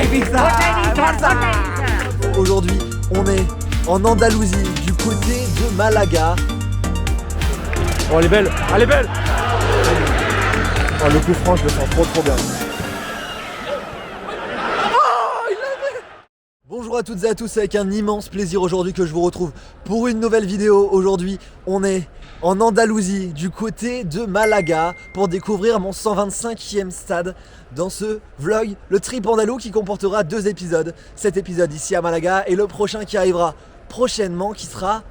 Ibiza. Aujourd'hui, on est en Andalousie, du côté de Malaga. Oh, elle est belle, elle est belle. Oh, le coup franc, je le sens trop bien. Bonjour à toutes et à tous, avec un immense plaisir aujourd'hui que je vous retrouve pour une nouvelle vidéo. Aujourd'hui, on est en Andalousie, du côté de Malaga, pour découvrir mon 125e stade dans ce vlog, le trip andalou qui comportera 2 épisodes. Cet épisode ici à Malaga et le prochain qui arrivera prochainement qui sera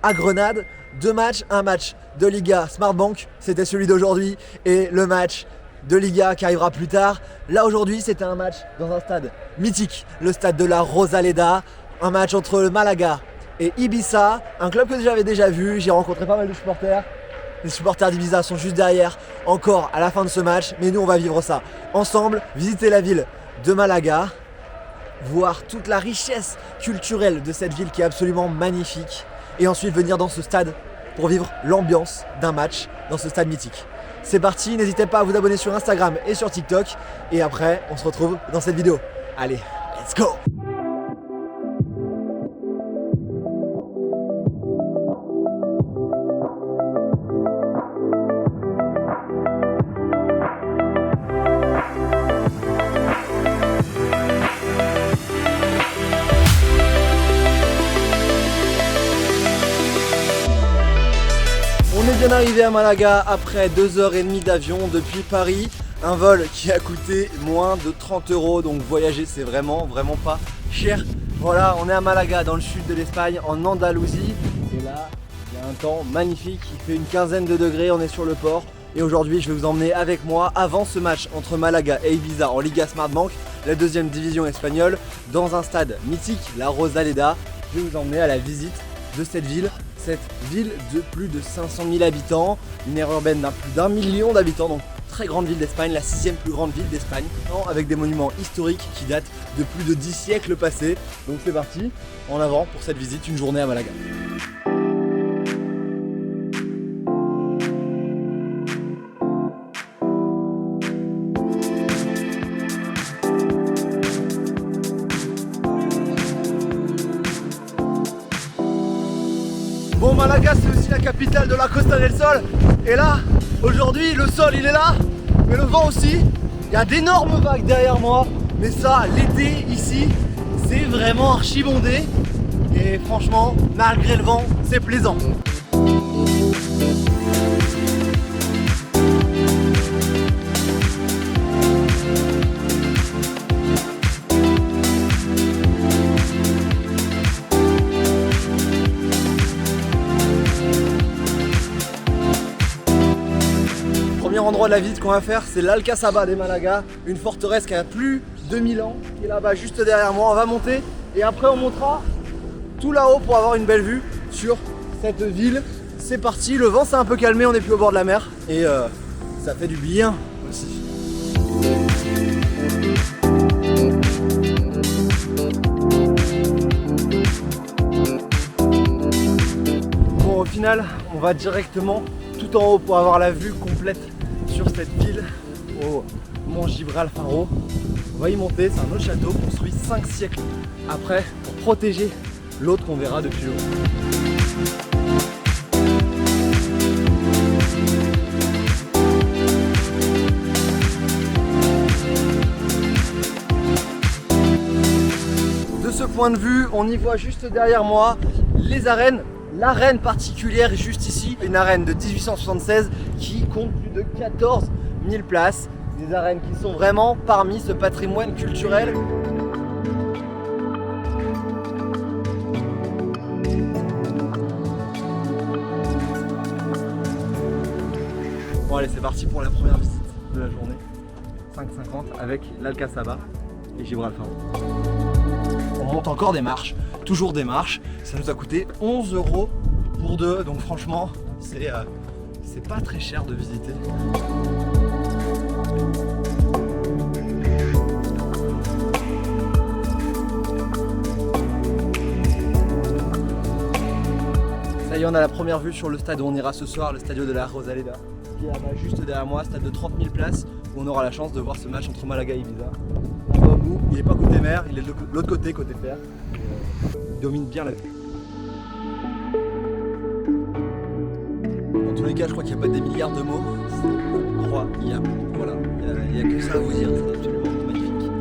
à Grenade. 2 matchs, un match de Liga Smartbank, c'était celui d'aujourd'hui, et le match de Liga qui arrivera plus tard. Là aujourd'hui c'était un match dans un stade mythique, le stade de la Rosaleda, un match entre le Malaga et Ibiza, un club que j'avais déjà vu. J'ai rencontré pas mal de supporters. Les supporters d'Ibiza sont juste derrière encore à la fin de ce match, mais nous on va vivre ça ensemble, visiter la ville de Malaga, voir toute la richesse culturelle de cette ville qui est absolument magnifique, et ensuite venir dans ce stade pour vivre l'ambiance d'un match dans ce stade mythique. C'est parti, n'hésitez pas à vous abonner sur Instagram et sur TikTok, et après on se retrouve dans cette vidéo. Allez, let's go! On est bien arrivé à Malaga après 2h30 d'avion depuis Paris. Un vol qui a coûté moins de 30 €, donc voyager c'est vraiment pas cher. Voilà, on est à Malaga dans le sud de l'Espagne, en Andalousie. Et là, il y a un temps magnifique, il fait une quinzaine de degrés, on est sur le port. Et aujourd'hui je vais vous emmener avec moi avant ce match entre Malaga et Ibiza en Liga Smartbank, la 2e division espagnole, dans un stade mythique, la Rosaleda. Je vais vous emmener à la visite de cette ville de plus de 500 000 habitants, une aire urbaine d'un plus d'1 million d'habitants, donc très grande ville d'Espagne, la 6e plus grande ville d'Espagne, avec des monuments historiques qui datent de plus de 10 siècles passés. Donc c'est parti, en avant pour cette visite, une journée à Malaga. Bon, Malaga c'est aussi la capitale de la Costa del Sol, et là aujourd'hui le sol il est là, mais le vent aussi. Il y a d'énormes vagues derrière moi, mais ça, l'été ici c'est vraiment archi bondé, et franchement malgré le vent c'est plaisant. Le premier endroit de la visite qu'on va faire, c'est l'Alcazaba de Malaga, une forteresse qui a plus de 1000 ans, qui est là-bas juste derrière moi. On va monter et après on montera tout là-haut pour avoir une belle vue sur cette ville. C'est parti, le vent s'est un peu calmé, on n'est plus au bord de la mer et ça fait du bien aussi. Bon, au final, on va directement tout en haut pour avoir la vue complète sur cette ville au Mont Gibralfaro. On va y monter, c'est un autre château construit 5 siècles après pour protéger l'autre qu'on verra depuis haut. De ce point de vue, on y voit juste derrière moi les arènes. L'arène particulière est juste ici, une arène de 1876 qui compte plus de 14 000 places. Des arènes qui sont vraiment parmi ce patrimoine culturel. Bon allez, c'est parti pour la première visite de la journée. 5h50 avec l'Alcazaba et Gibralfaro. On monte encore des marches, toujours des marches. Ça nous a coûté 11 € pour 2, donc franchement c'est pas très cher de visiter. Ça y est, on a la première vue sur le stade où on ira ce soir, le Stadio de la Rosaleda, qui est là-bas juste derrière moi, stade de 30 000 places, où on aura la chance de voir ce match entre Malaga et Ibiza. coup, il est pas côté mer, il est de l'autre côté, côté fer. Il domine bien la vue. Dans tous les cas, je crois qu'il n'y a pas des milliards de mots. C'est incroyable. Voilà, il n'y a que ça à vous dire, c'est absolument magnifique.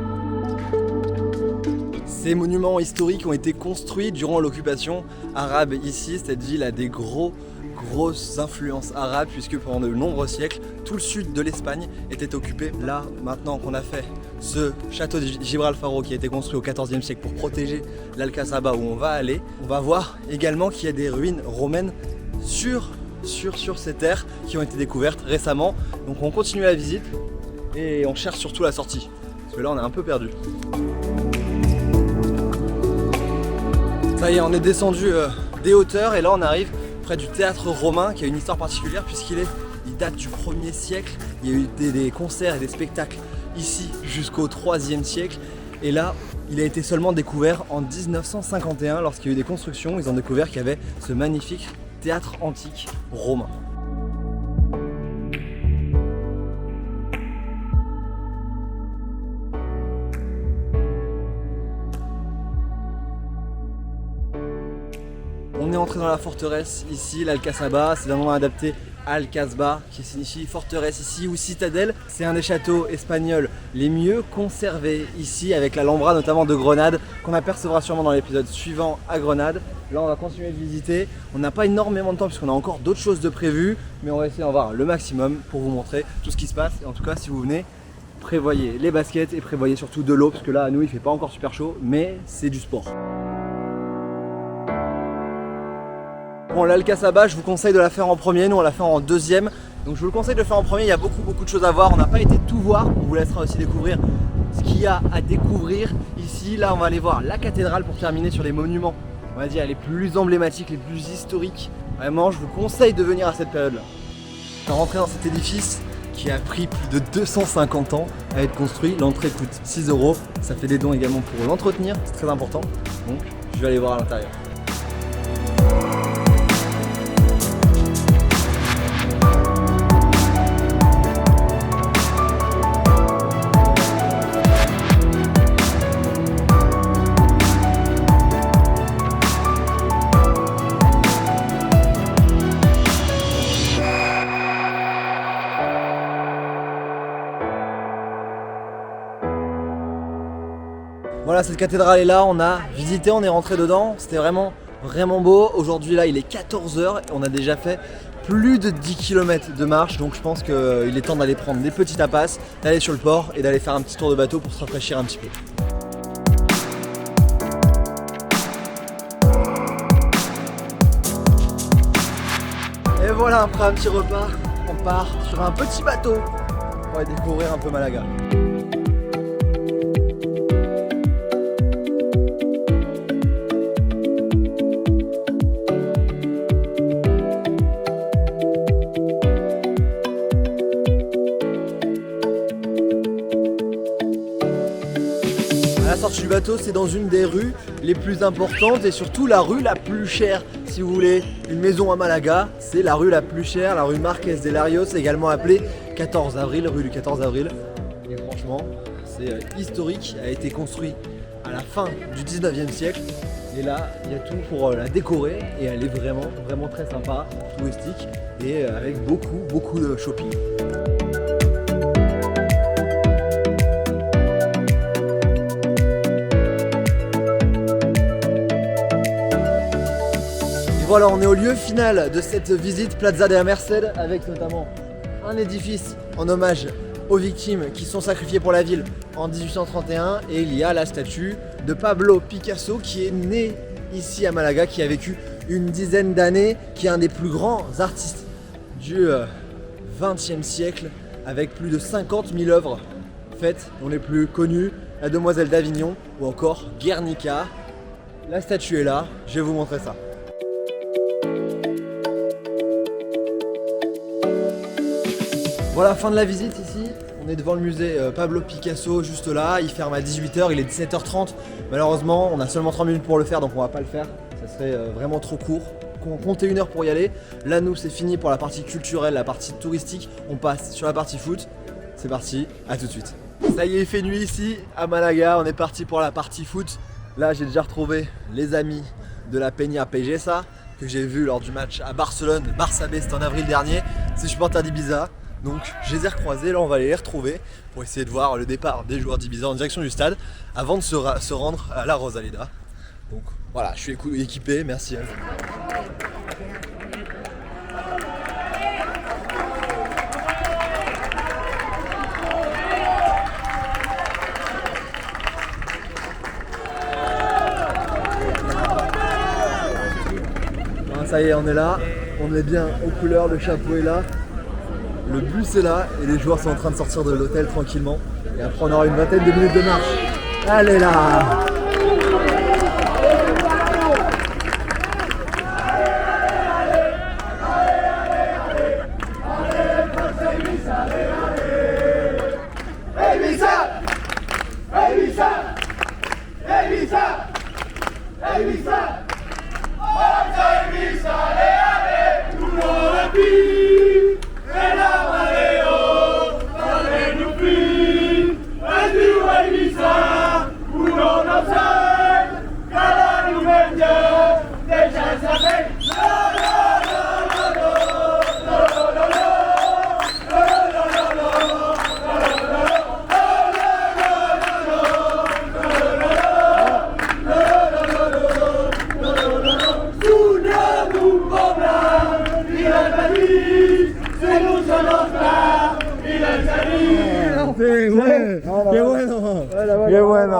Ces monuments historiques ont été construits durant l'occupation arabe ici. Cette ville a des grosses influences arabes puisque pendant de nombreux siècles, tout le sud de l'Espagne était occupé. Là, maintenant qu'on a fait ce château de Gibralfaro qui a été construit au XIVe siècle pour protéger l'Alcazaba où on va aller, on va voir également qu'il y a des ruines romaines sur ces terres qui ont été découvertes récemment. Donc on continue la visite et on cherche surtout la sortie parce que là on est un peu perdu. Ça y est, on est descendu des hauteurs et là on arrive près du théâtre romain qui a une histoire particulière puisqu'il date du 1er siècle. Il y a eu des concerts et des spectacles ici jusqu'au 3e siècle et là il a été seulement découvert en 1951 lorsqu'il y a eu des constructions. Ils ont découvert qu'il y avait ce magnifique théâtre antique romain. On est entré dans la forteresse ici, l'Alcazaba, c'est un nom adapté Alcazba qui signifie forteresse ici ou citadelle. C'est un des châteaux espagnols les mieux conservés ici avec l'Alhambra notamment de Grenade qu'on apercevra sûrement dans l'épisode suivant à Grenade. Là on va continuer de visiter, on n'a pas énormément de temps puisqu'on a encore d'autres choses de prévues mais on va essayer d'en voir le maximum pour vous montrer tout ce qui se passe et en tout cas si vous venez prévoyez les baskets et prévoyez surtout de l'eau parce que là à nous il fait pas encore super chaud mais c'est du sport. Bon, l'Alcazaba, je vous conseille de la faire en premier, nous on l'a fait en deuxième. Donc je vous le conseille de le faire en premier, il y a beaucoup de choses à voir. On n'a pas été tout voir, on vous laissera aussi découvrir ce qu'il y a à découvrir ici. Là on va aller voir la cathédrale pour terminer sur les monuments, on va dire les plus emblématiques, les plus historiques. Vraiment, je vous conseille de venir à cette période-là. On va rentrer dans cet édifice qui a pris plus de 250 ans à être construit. L'entrée coûte 6 €, ça fait des dons également pour l'entretenir, c'est très important. Donc je vais aller voir à l'intérieur. Voilà, cette cathédrale est là, on a visité, on est rentré dedans, c'était vraiment beau. Aujourd'hui là il est 14 h et on a déjà fait plus de 10 km de marche, donc je pense qu'il est temps d'aller prendre des petits tapas, d'aller sur le port et d'aller faire un petit tour de bateau pour se rafraîchir un petit peu. Et voilà, après un petit repas, on part sur un petit bateau pour aller découvrir un peu Malaga. La sortie du bateau, c'est dans une des rues les plus importantes et surtout la rue la plus chère. Si vous voulez une maison à Malaga, c'est la rue la plus chère, la rue Marquès de Larios, également appelée 14 avril, rue du 14 avril. Et franchement, c'est historique, elle a été construite à la fin du 19e siècle. Et là, il y a tout pour la décorer et elle est vraiment très sympa, touristique et avec beaucoup de shopping. Voilà, on est au lieu final de cette visite, Plaza de la Merced, avec notamment un édifice en hommage aux victimes qui sont sacrifiées pour la ville en 1831. Et il y a la statue de Pablo Picasso qui est né ici à Malaga, qui a vécu une dizaine d'années, qui est un des plus grands artistes du XXe siècle, avec plus de 50 000 œuvres faites, dont les plus connues, La Demoiselle d'Avignon ou encore Guernica. La statue est là, je vais vous montrer ça. Voilà, fin de la visite ici, on est devant le musée Pablo Picasso juste là, il ferme à 18 h, il est 17 h 30. Malheureusement, on a seulement 30 minutes pour le faire donc on va pas le faire, ça serait vraiment trop court. Comptez 1 heure pour y aller. Là nous c'est fini pour la partie culturelle, la partie touristique, on passe sur la partie foot. C'est parti, à tout de suite. Ça y est, il fait nuit ici à Malaga, on est parti pour la partie foot. Là j'ai déjà retrouvé les amis de la Peña Pegesa que j'ai vu lors du match à Barcelone, Barça B, c'était en avril dernier. C'est supporters d'Ibiza, donc je les ai recroisés, là on va aller les retrouver pour essayer de voir le départ des joueurs d'Ibiza en direction du stade avant de se rendre à la Rosaleda. Donc voilà, je suis équipé, merci à vous. Ça y est, on est là, on est bien aux couleurs, le chapeau est là, le bus est là et les joueurs sont en train de sortir de l'hôtel tranquillement. Et après on aura une vingtaine de minutes de marche. Allez là!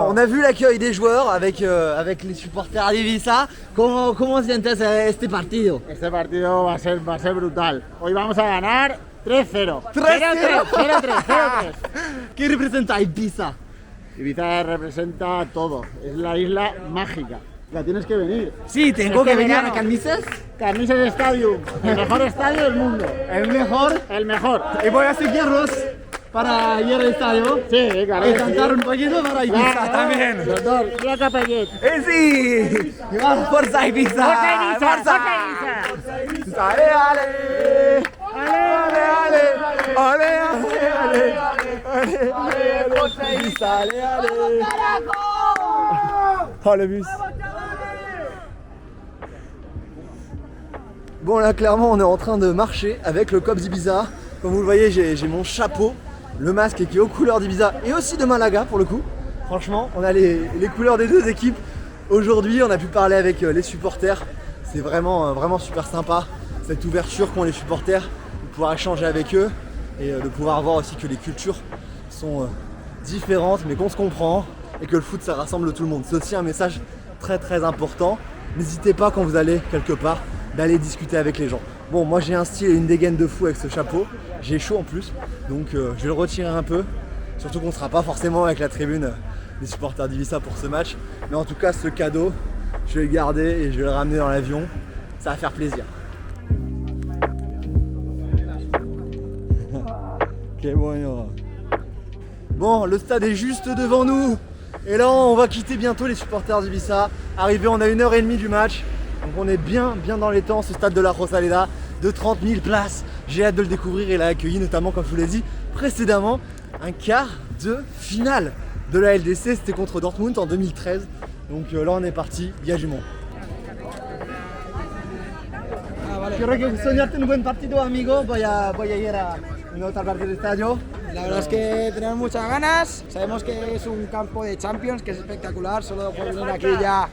On a vu l'accueil des joueurs avec les supporters d'Ibiza. ¿Cómo sientes este partido? Este partido va a ser brutal. Hoy vamos a ganar 3-0. 3-0. ¿Qué representa Ibiza? Ibiza representa todo. Es la isla mágica. La tienes que venir. Sí, tengo que venir a Carnices. Carnices Stadium, el mejor estadio del mundo. El mejor. El mejor. Y voy a seguirlos para ir al estadio. Sí, claro. Y cantar un poquito para Ibiza también. Los dos. Mira Capellet. Sí. Forza Ibiza. Forza Ibiza. Forza Ibiza. Ale, ale. Ale, ale. Ale, ale. Ale, ale. Forza Ibiza. Ale, ale. Oh le bus. Bon là clairement on est en train de marcher avec le COP d'Ibiza. Comme vous le voyez j'ai mon chapeau, le masque qui est aux couleurs d'Ibiza et aussi de Malaga pour le coup. Franchement on a les couleurs des deux équipes. Aujourd'hui on a pu parler avec les supporters. C'est vraiment super sympa cette ouverture qu'ont les supporters, de pouvoir échanger avec eux et de pouvoir voir aussi que les cultures sont différentes mais qu'on se comprend et que le foot ça rassemble tout le monde. C'est aussi un message très important. N'hésitez pas quand vous allez quelque part d'aller discuter avec les gens. Bon moi j'ai un style et une dégaine de fou avec ce chapeau, j'ai chaud en plus donc je vais le retirer un peu, surtout qu'on ne sera pas forcément avec la tribune des supporters d'Ibiza pour ce match, mais en tout cas ce cadeau je vais le garder et je vais le ramener dans l'avion, ça va faire plaisir. Bon le stade est juste devant nous et là on va quitter bientôt les supporters d'Ibiza. Arrivé on a 1h30 du match. Donc on est bien dans les temps, ce stade de la Rosaleda de 30 000 places. J'ai hâte de le découvrir, il a accueilli notamment, comme je vous l'ai dit précédemment, un quart de finale de la LDC, c'était contre Dortmund en 2013. Donc là on est parti, il y a du monde. Quiero soñarte un buen partido amigo, voy a ir a una otra parte del estadio. La verdad es que tenemos muchas ganas, sabemos que es un campo de Champions, que es espectacular, solo por venir aquí ya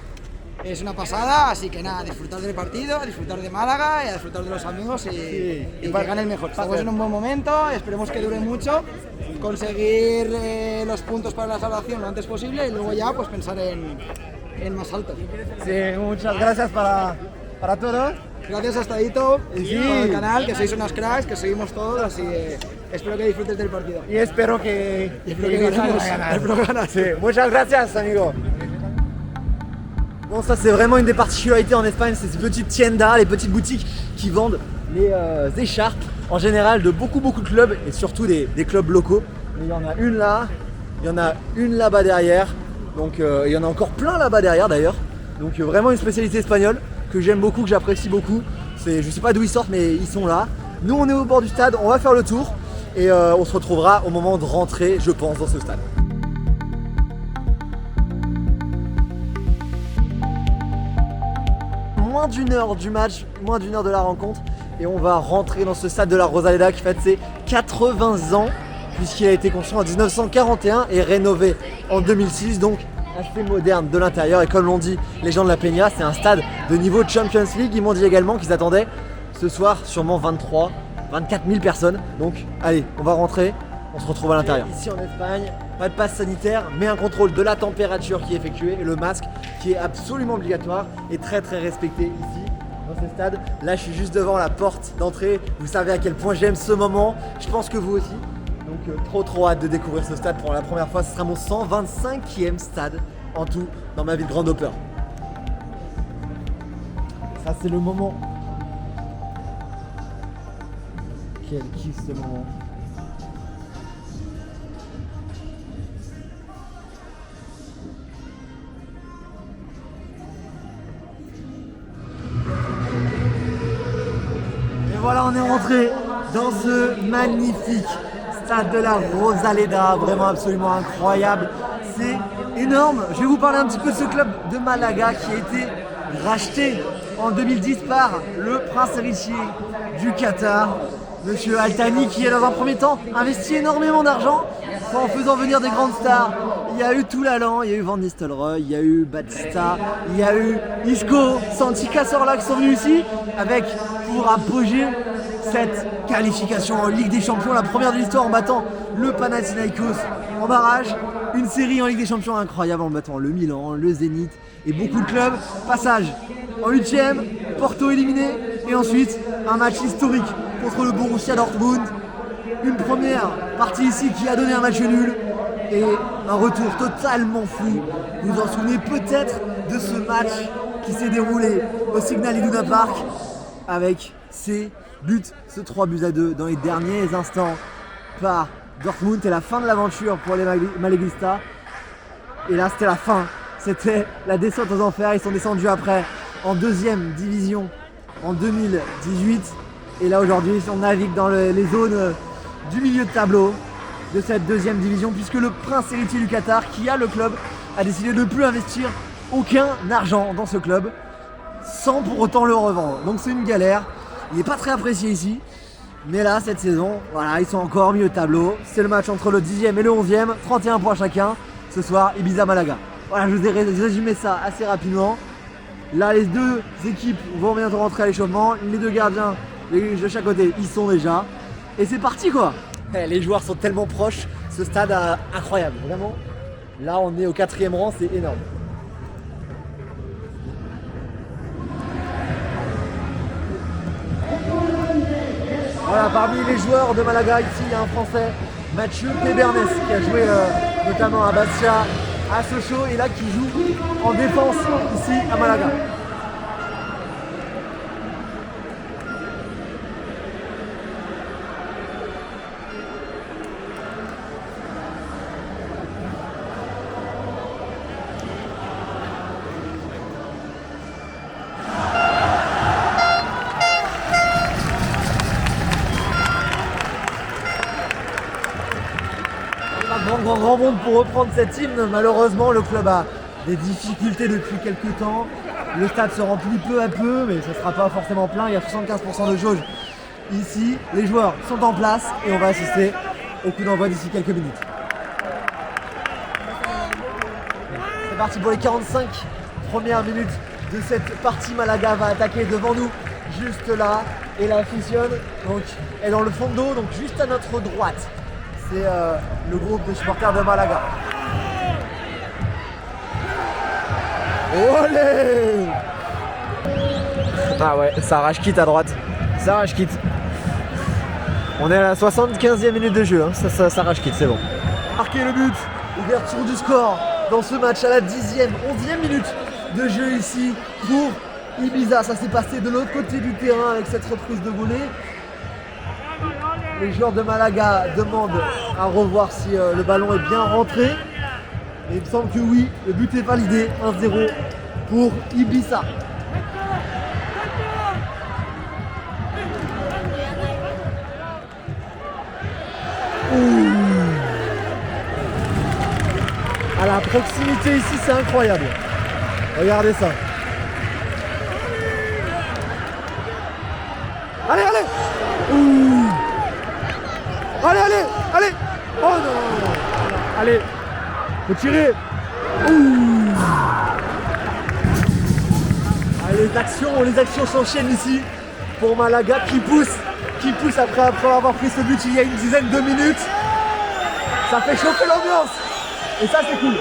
es una pasada, así que nada, disfrutar del partido, disfrutar de Málaga y a disfrutar de los amigos y que gane el mejor. Estamos en un buen momento, esperemos que dure mucho, conseguir los puntos para la salvación lo antes posible y luego ya pues pensar en más alto. Sí, muchas gracias para todos. Gracias a Estadito y al canal, que sois unas cracks, que seguimos todos, así que espero que disfrutes del partido. Y espero que ganemos. Espero ganar. Sí. Muchas gracias, amigo. Bon, ça c'est vraiment une des particularités en Espagne, c'est ces petites tiendas, les petites boutiques qui vendent les écharpes en général de beaucoup de clubs et surtout des clubs locaux. Mais il y en a une là, il y en a une là-bas derrière, donc il y en a encore plein là-bas derrière d'ailleurs. Donc vraiment une spécialité espagnole que j'aime beaucoup, que j'apprécie beaucoup. Je sais pas d'où ils sortent mais ils sont là. Nous on est au bord du stade, on va faire le tour et on se retrouvera au moment de rentrer, je pense, dans ce stade. Moins d'une heure du match, moins d'une heure de la rencontre, et on va rentrer dans ce stade de la Rosaleda qui fête ses 80 ans, puisqu'il a été construit en 1941 et rénové en 2006, donc assez moderne de l'intérieur. Et comme l'ont dit les gens de la Peña, c'est un stade de niveau Champions League. Ils m'ont dit également qu'ils attendaient ce soir sûrement 24 000 personnes. Donc allez, on va rentrer, on se retrouve à l'intérieur. Ici en Espagne, pas de passe sanitaire, mais un contrôle de la température qui est effectué et le masque qui est absolument obligatoire et très respecté ici dans ce stade. Là, je suis juste devant la porte d'entrée. Vous savez à quel point j'aime ce moment. Je pense que vous aussi. Donc trop hâte de découvrir ce stade pour la première fois. Ce sera mon 125e stade en tout dans ma vie de grandhopper. Ça, c'est le moment. Quel kiff ce moment. Et voilà, on est rentré dans ce magnifique stade de la Rosaleda, vraiment absolument incroyable. C'est énorme. Je vais vous parler un petit peu de ce club de Malaga qui a été racheté en 2010 par le prince héritier du Qatar, Monsieur Al Thani, qui est dans un premier temps investi énormément d'argent en faisant venir des grandes stars. Il y a eu Toulalan, il y a eu Van Nistelrooy, il y a eu Batista, il y a eu Isco, Santi Cazorla qui sont venus ici avec pour apogée cette qualification en Ligue des Champions, la première de l'histoire en battant le Panathinaikos en barrage, une série en Ligue des Champions incroyable en battant le Milan, le Zénith et beaucoup de clubs. Passage en 8e, Porto éliminé et ensuite un match historique contre le Borussia Dortmund. Une première partie ici qui a donné un match nul et un retour totalement fou. Vous vous en souvenez peut-être de ce match qui s'est déroulé au Signal Iduna Park avec ces buts, ce 3-2 dans les derniers instants par Dortmund. C'était la fin de l'aventure pour les Malaguistas. Et là, c'était la fin. C'était la descente aux enfers. Ils sont descendus après en 2e division en 2018. Et là, aujourd'hui, on navigue dans les zones du milieu de tableau de cette 2e division, puisque le prince héritier du Qatar, qui a le club, a décidé de ne plus investir aucun argent dans ce club sans pour autant le revendre. Donc c'est une galère. Il n'est pas très apprécié ici. Mais là, cette saison, voilà, ils sont encore au milieu de tableau. C'est le match entre le 10e et le 11e. 31 points chacun. Ce soir, Ibiza-Malaga. Voilà, je vous ai résumé ça assez rapidement. Là, les deux équipes vont bientôt rentrer à l'échauffement. Les deux gardiens de chaque côté, ils sont déjà. Et c'est parti quoi. Les joueurs sont tellement proches. Ce stade incroyable, vraiment. Là, on est au 4e rang, c'est énorme. Voilà, parmi les joueurs de Malaga, ici, il y a un Français, Mathieu Pébernes, qui a joué notamment à Bastia, à Sochaux, et là qui joue en défense ici à Malaga. Grand monde pour reprendre cet hymne. Malheureusement, le club a des difficultés depuis quelques temps. Le stade se remplit peu à peu, mais ce ne sera pas forcément plein. Il y a 75% de jauge ici. Les joueurs sont en place et on va assister au coup d'envoi d'ici quelques minutes. C'est parti pour les 45 premières minutes de cette partie. Malaga va attaquer devant nous, juste là, et la afición donc est dans le fond de dos, donc juste à notre droite. C'est le groupe de supporters de Malaga. Olé! Ah ouais, ça arrache quitte à droite. Ça arrache quitte. On est à la 75e minute de jeu, hein. Ça arrache quitte, c'est bon. Marquer le but, ouverture du score dans ce match à la 10e, 11e minute de jeu ici pour Ibiza. Ça s'est passé de l'autre côté du terrain avec cette reprise de volée. Les joueurs de Malaga demandent à revoir si le ballon est bien rentré. Et il me semble que oui, le but est validé, 1-0 pour Ibiza. À la proximité ici, c'est incroyable. Regardez ça. Allez, allez. Ouh. Allez, allez, allez. Oh non. Allez, faut tirer. Allez, les actions s'enchaînent ici pour Malaga qui pousse après avoir pris ce but il y a une dizaine de minutes. Ça fait chauffer l'ambiance. Et ça, c'est cool.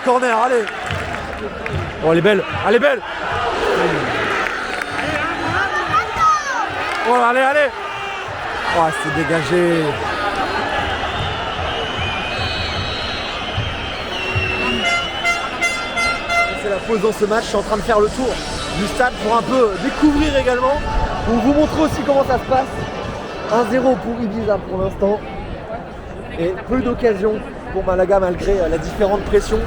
Corner, allez. Oh, elle est belle. Elle est belle. Oh, allez. Oh, c'est dégagé. C'est la pause dans ce match. Je suis en train de faire le tour du stade pour un peu découvrir également. Pour vous montrer aussi comment ça se passe. 1-0 pour Ibiza pour l'instant. Et peu d'occasions pour Malaga malgré la différente pression.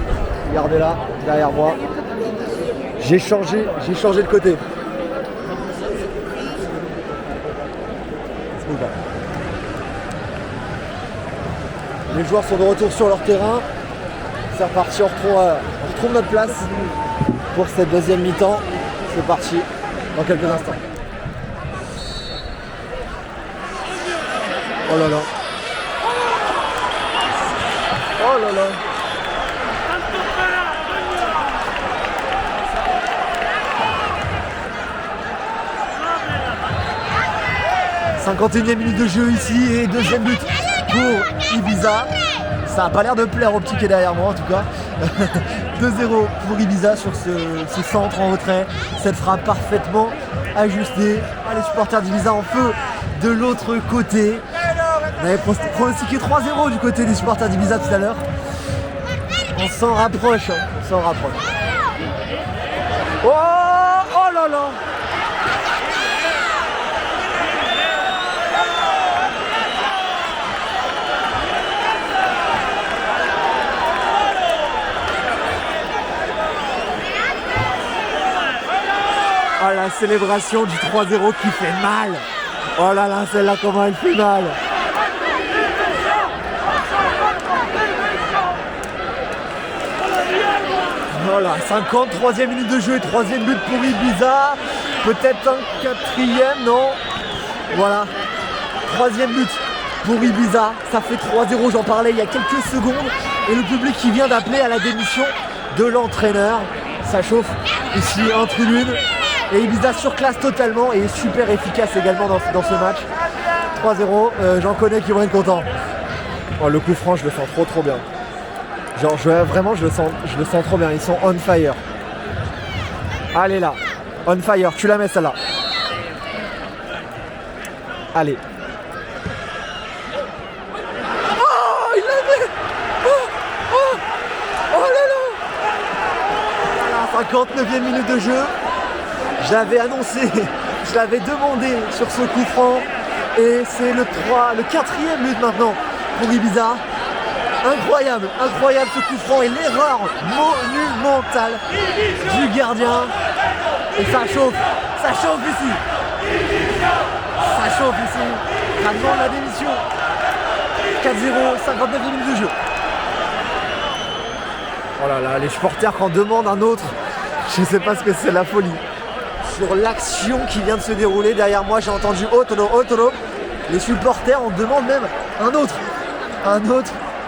Regardez là, derrière moi. J'ai changé de côté. Les joueurs sont de retour sur leur terrain. C'est reparti, on retrouve notre place pour cette deuxième mi-temps. C'est parti dans quelques instants. Oh là là. Oh là là. « 51e minute de jeu ici et deuxième but pour Ibiza. Ça n'a pas l'air de plaire au petit qui est derrière moi en tout cas. 2-0 pour Ibiza sur ce centre en retrait. Cette frappe parfaitement ajustée. Ah, les supporters d'Ibiza en feu de l'autre côté. On avait pronostiqué 3-0 du côté des supporters d'Ibiza tout à l'heure. On s'en rapproche, on s'en rapproche. Oh là là. Oh, la célébration du 3-0 qui fait mal. Oh là là, celle-là, comment elle fait mal. Voilà, 53e minute de jeu et troisième but pour Ibiza. Peut-être un quatrième, non? Voilà, troisième but pour Ibiza. Ça fait 3-0, j'en parlais il y a quelques secondes. Et le public qui vient d'appeler à la démission de l'entraîneur. Ça chauffe ici en tribune. Et Ibiza surclasse totalement et est super efficace également dans ce match. 3-0, j'en connais qui vont être contents. Oh, le coup franc, je le sens trop bien. Genre vraiment je le sens trop bien, ils sont on fire. Allez là, on fire, tu la mets celle-là. Allez. Oh, il l'a mis. Oh là là. 59e minute de jeu. Je l'avais annoncé, je l'avais demandé sur ce coup franc. Et c'est le 4e but maintenant pour Ibiza. Incroyable ce coup franc et l'erreur monumentale du gardien. Et ça chauffe ici. Ça demande la démission. 4-0, 59 minutes de jeu. Oh là là, les supporters quand demandent un autre, je sais pas ce que c'est, la folie. Sur l'action qui vient de se dérouler, derrière moi j'ai entendu Otoro. Les supporters en demandent même un autre.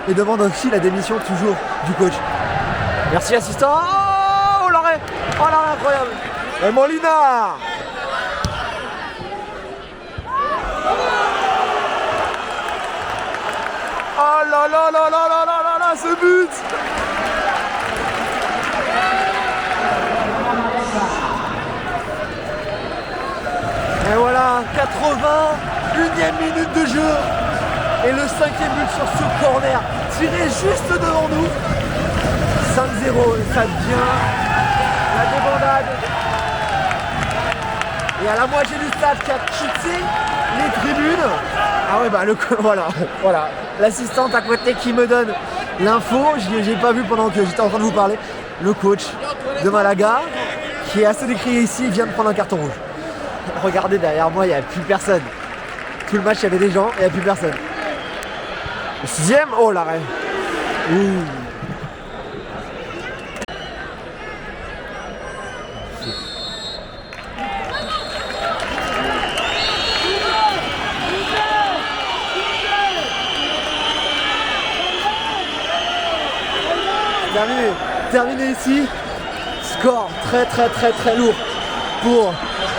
Et demande aussi la démission toujours du coach. Merci assistant. Oh l'arrêt incroyable. Et Molina. Oh là ce but. Et voilà, 81e minute de jeu. Et le 5e but sur ce corner, tiré juste devant nous. 5-0, ça devient la débandade. Et à la moitié du stade qui a quitté les tribunes. Ah ouais, bah voilà. L'assistante à côté qui me donne l'info, j'ai pas vu pendant que j'étais en train de vous parler. Le coach de Malaga, qui est assez décrié ici, vient de prendre un carton rouge. Regardez derrière moi, il n'y a plus personne. Tout le match, il y avait des gens et il n'y a plus personne. Le 6e, oh l'arrêt. Ouh. Terminé ici. Score très lourd pour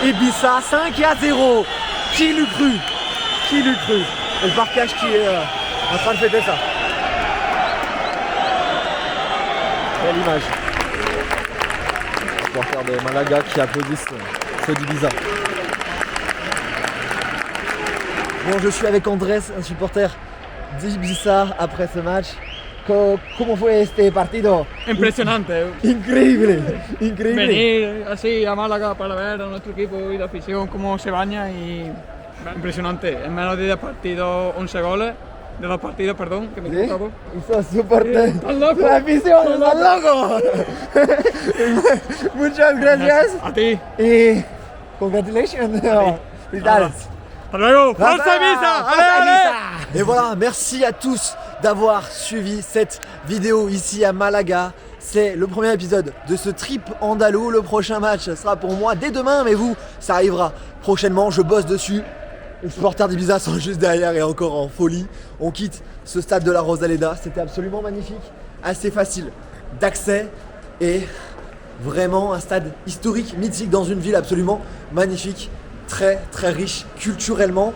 Ibiza, 5-0. Qui l'eût cru? Et le parquage qui est en train de fêter ça. Quelle image. Les supporters de Malaga qui applaudissent ceux d'Ibiza. Bon, je suis avec Andrés, un supporter d'Ibiza après ce match. ¿Cómo fue este partido? Impresionante. Increíble. Venir así a Málaga para ver a nuestro equipo y la afición cómo se baña y impresionante. En menos de 10 partidos, 11 goles. De 2 partidos, perdón, que me he equivocado. Hizo súper. ¡Estás loco! La afición, ¡estás loco! Muchas gracias. A ti. Y congratulations. Felicidades. Hasta luego. ¡Forza Ibiza! ¡Ale, ale! Et voilà, merci à tous d'avoir suivi cette vidéo ici à Malaga. C'est le premier épisode de ce trip andalou. Le prochain match sera pour moi dès demain, mais vous, ça arrivera prochainement. Je bosse dessus. Les supporters d'Ibiza sont juste derrière et encore en folie. On quitte ce stade de la Rosaleda. C'était absolument magnifique, assez facile d'accès et vraiment un stade historique, mythique dans une ville absolument magnifique, très riche culturellement.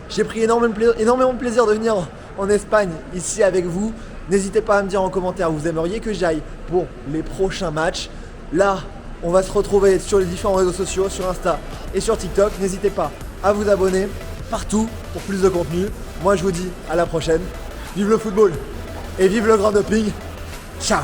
J'ai pris énormément de plaisir de venir en Espagne ici avec vous. N'hésitez pas à me dire en commentaire où vous aimeriez que j'aille pour les prochains matchs. Là, on va se retrouver sur les différents réseaux sociaux, sur Insta et sur TikTok. N'hésitez pas à vous abonner partout pour plus de contenu. Moi, je vous dis à la prochaine. Vive le football et vive le grand doping. Ciao.